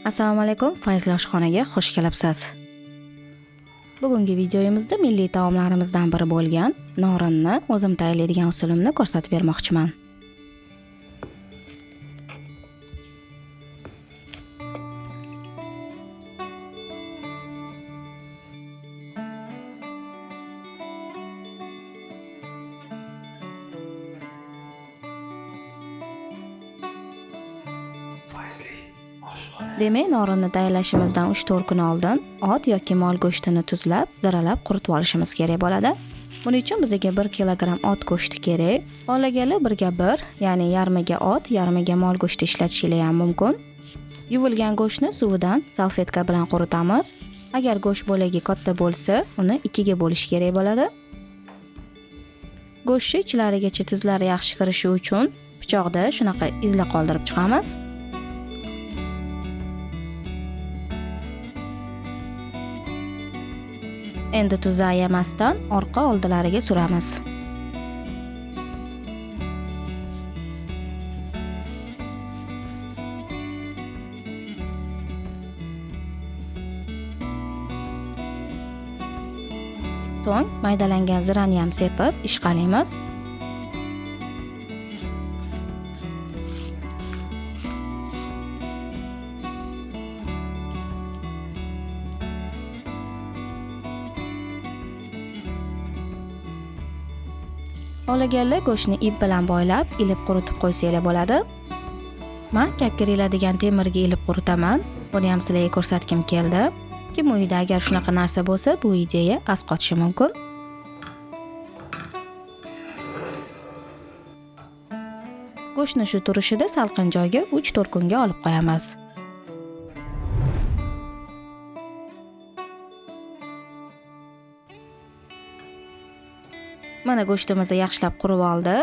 Assalomu alaykum, Fayzli oshxonaga xush kelibsiz. Bugungi videomizda milliy taomlarimizdan biri bo'lgan norinni o'zim tayyorlaydigan usulimni ko'rsatib bermoqchiman. Demak, norinni tayyorlashimizdan 3-4 kun oldin ot yoki mol go'shtini tuzlab, zaralab quritib olishimiz kerak bo'ladi. Buning uchun bizga 1 kilogramm ot go'shti kerak. Xohlaganlar 1:1, ya'ni yarmiga ot, yarmiga mol go'shti ishlatishingiz ham mumkin. Yuvilgan go'shtni suvidan salfetka bilan quritamiz. Agar go'sht bo'lagi katta bo'lsa, uni 2 ga bo'lish kerak bo'ladi. Go'shtni ichlarigacha tuzlar yaxshi kirishi uchun pichoqda shunaqa izla qoldirib chiqamiz. Endi tuzni ayamasdan orqa oldilariga suramiz. So'ng maydalangan zirani ham sepib ishqalaymiz. Xohlaganlar go'shtni ip bilan boylab, ilib quritib qo'ysanglar bo'ladi. Men kapkiriladigan temirga ilib quritaman. Buni ham sizlarga ko'rsatkim keldi. Kim uyida agar shunaqa narsa bo'lsa, bu ideya asqotishi mumkin. Go'shtni shu turishida salqin joyga 3-4 kunga olib qo'yamiz. Mana go'shtimizni yaxshilab qurib oldi.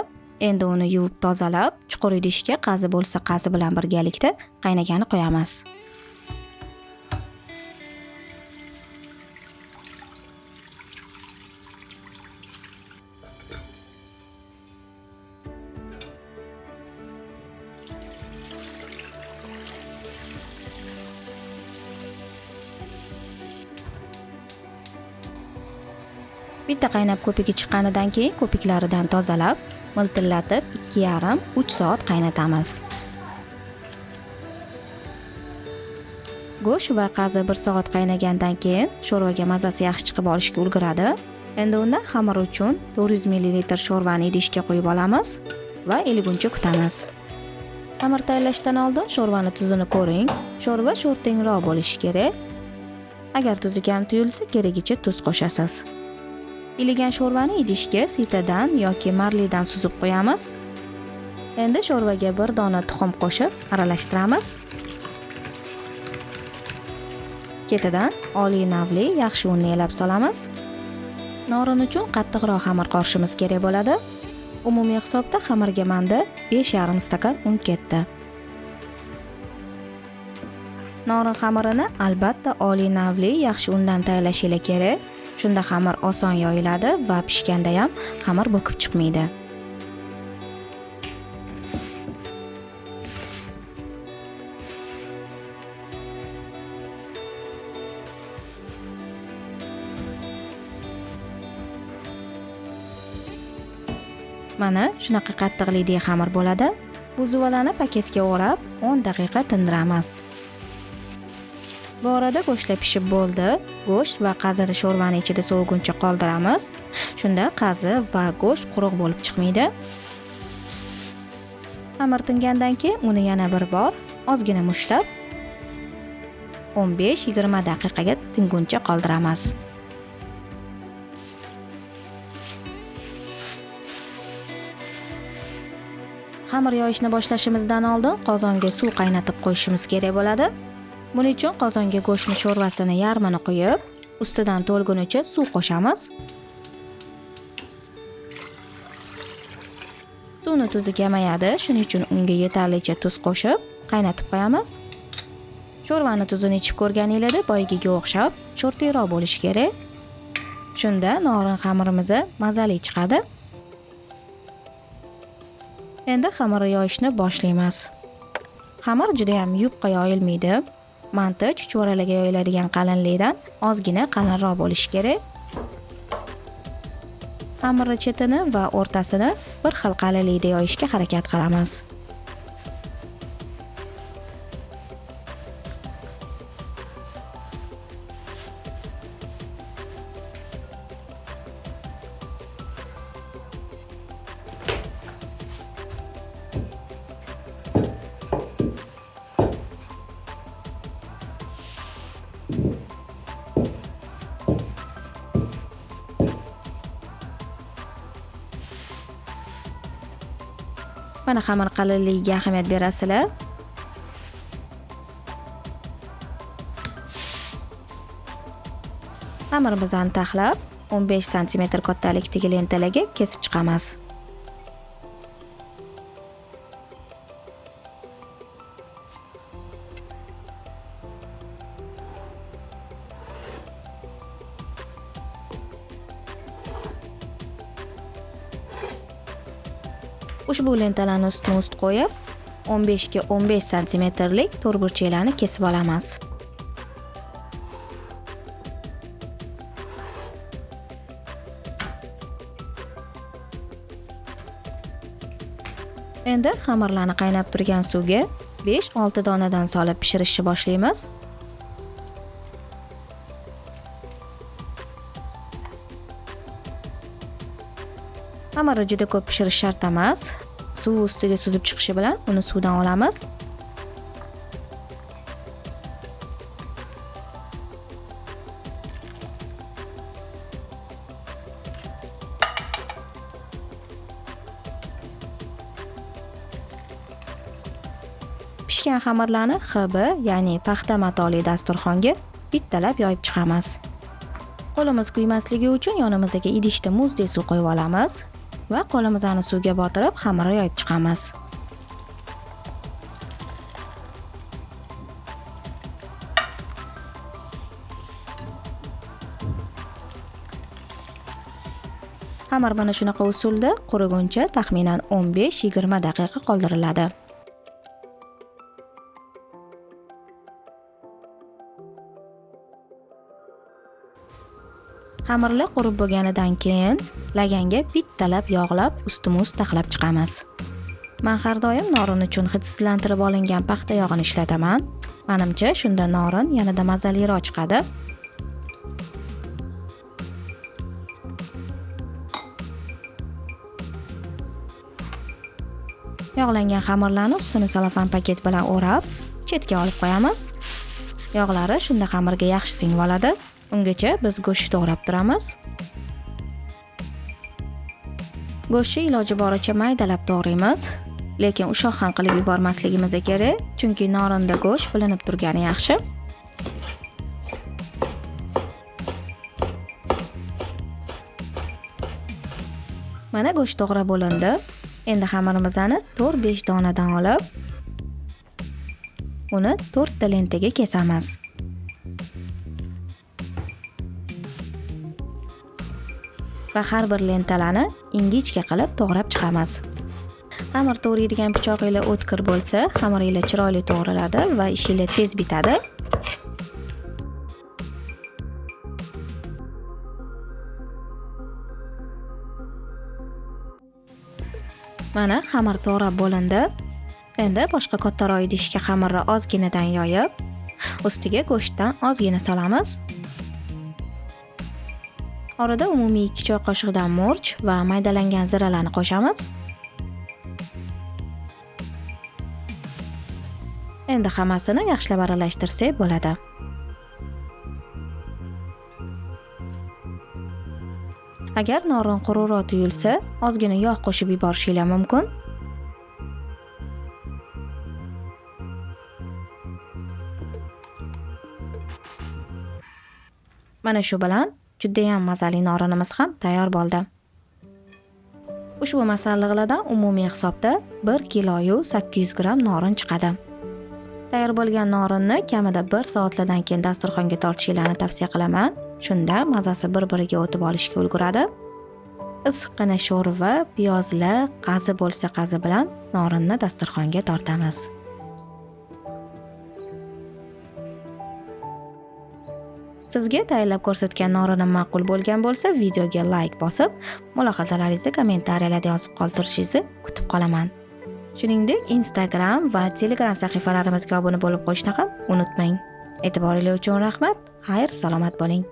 Endi uni yuvib tozalab, chuqur idishga qazi bo'lsa qazi bilan birgalikda qaynagani qo'yamiz. Bitta qaynab ko'pigi chiqqanidan keyin ko'piklaridan tozalab, miltillatib 2,5-3 soat qaynatamiz. Go'sht va qazi 1 soat qaynagandan keyin sho'rvaga mazasi yaxshi chiqib olishga ulguradi. Endi unda xamir uchun 400 ml sho'rvani idishga qo'yib olamiz va eliguncha kutamiz. Xamir tayyorlashdan oldin sho'rvani tuzini ko'ring. Sho'rva sho'rtengroq bo'lishi kerak. Agar tuzi kam tuyulsa, keragicha tuz qo'shasiz. Iligan sho'rvani idishga sitadan yoki marlidan suzib qo'yamiz. Endi sho'rvaga 1 dona tuxum qo'shib aralashtiramiz. Ketidan oliy navli yaxshi unni elab solamiz. Norin uchun qattiqroq xamir qorishimiz kerak bo'ladi. Umumiy hisobda xamirga menda 5,5 stakan un ketdi. Norin xamirini albatta oliy navli yaxshi undan tayyorlashingiz kerak. Shunda xamir oson yoyiladi va pishganda ham xamir bo'kib chiqmaydi. Mana shunaqa qattiqlikdagi xamir bo'ladi. Bu zuvalani paketga o'rab 10 daqiqa tindiramiz. Bu orada go'shtlar pishib bo'ldi. Go'sht va qazini sho'rvani ichida soviguncha qoldiramiz. Shunda qazi va go'sht quruq bo'lib chiqmaydi. Xamir tingandan keyin uni yana bir bor ozgina mushtlab 15-20 daqiqaga tinguncha qoldiramiz. Xamir yoyishni boshlashimizdan oldin qozonga suv qaynatib qo'yishimiz kerak bo'ladi. Buning uchun qozonga go'shtni sho'rvasini yarmini qo'yib, ustidan to'lgunicha suv qo'shamiz. Suvni tuzi kamayadi, shuning uchun unga yetarlicha tuz qo'shib qaynatib qo'yamiz. Sho'rvani tuzini ichib ko'rganingizda boyagiga o'xshab sho'rtekroq bo'lishi kerak. Shunda norin xamirimiz mazali chiqadi. Endi xamirni yoyishni boshlaymiz. Xamir juda ham yupqa yoyilmaydi. Manti chuchvaralarga yoyiladigan qalinlikdan ozgina qalinroq bo'lishi kerak. Xamirni chetini va o'rtasini bir xil qalinlikda yoyishga harakat qilamiz. Mana xamir qalinligiga ahamiyat berasizlar. Xamirimizni taxlab 15 sm kattalikdagi lentalarga kesib chiqamiz. Ushbu lentalarni ust qo'yib, 15 ga 15 sm to'rtburchaklarni kesib olamiz. Endi xamirlarni qaynab turgan suvga 5-6 donadan solib pishirishni boshlaymiz. Xamirni juda ko'p pishirish shart emas. Suv ustiga suzib chiqishi bilan uni suvdan olamiz. Pishgan xamirlarni XB, ya'ni paxta matoli dasturxonga bittalab yoyib chiqamiz. Qo'limiz kuymasligi uchun yonimizga idishda muzdek suv qo'yib olamiz va qo'limizni suvga botirib xamirni yoyib chiqamiz. Xamir mana shunaqa usulda quriguncha taxminan 15-20 daqiqa qoldiriladi. Xamirlar qurib bo'lganidan keyin laganga bittalab yog'lab ustma-ust taxlab chiqamiz. Men har doim norin uchun hidsizlantirib olingan paxta yog'ini ishlataman. Menimcha shunda norin yanada mazaliroq chiqadi. Yog'langan xamirlarni ustini salofan paket bilan o'rab, chetga olib qo'yamiz. Yog'lari shunda xamirga yaxshi singib oladi. Ungacha biz go'sht to'g'rab turamiz. Go'shtni iloji boricha maydalab to'g'raymiz, lekin ushoq ham qilib yubormasligimiz kerak, chunki norinda go'sht bilinib turgani yaxshi. Mana go'sht to'g'rab bo'lindi. Endi xamirimizni 4-5 donadan olib, uni 4 ta lentaga kesamiz. Va har bir lentalarni ingichka qilib to'g'rab chiqamiz. Xamir to'g'raydigan pichoqinglar o'tkir bo'lsa, xamiringiz chiroyli to'g'riladi va ishingiz tez bitadi. Mana xamir to'g'rab bo'lindi. Endi boshqa kattaroq idishga xamirni ozginadan yoyib, ustiga go'shtdan ozgina solamiz. Orada umumiy 2 choy qoshiqdan murch va maydalangan ziralarni qo'shamiz. Endi hammasini yaxshilab aralashtirsak bo'ladi. Agar norin quruqroq tuyulsa, ozgina yog' qo'shib yuborishingiz mumkin. Mana shu bilan judayam mazali norinimiz ham tayyor bo'ldi. Ushbu masalliqlardan umumiy hisobda 1 kiloyu 800 gram norin chiqadi. Tayyor bo'lgan norinni kamida 1 soatlardan keyin dasturxonga tortishingizni tavsiya qilaman. Shunda mazasi bir-biriga o'tib olishga ulguradi. Issiqqina sho'rva, piyozli, qazi bo'lsa qazi bilan norinni dasturxonga tortamiz. Sizga tayyorlab ko'rsatgan norinim ma'qul bo'lgan bo'lsa, videoga like bosib, mulohazalaringizni kommentariyalarda yozib qoldirishingizni kutib qolaman. Shuningdek, Instagram va Telegram sahifalarimizga obuna bo'lib qo'yishni ham unutmang. E'tiboringiz uchun rahmat. Xayr, salomat bo'ling.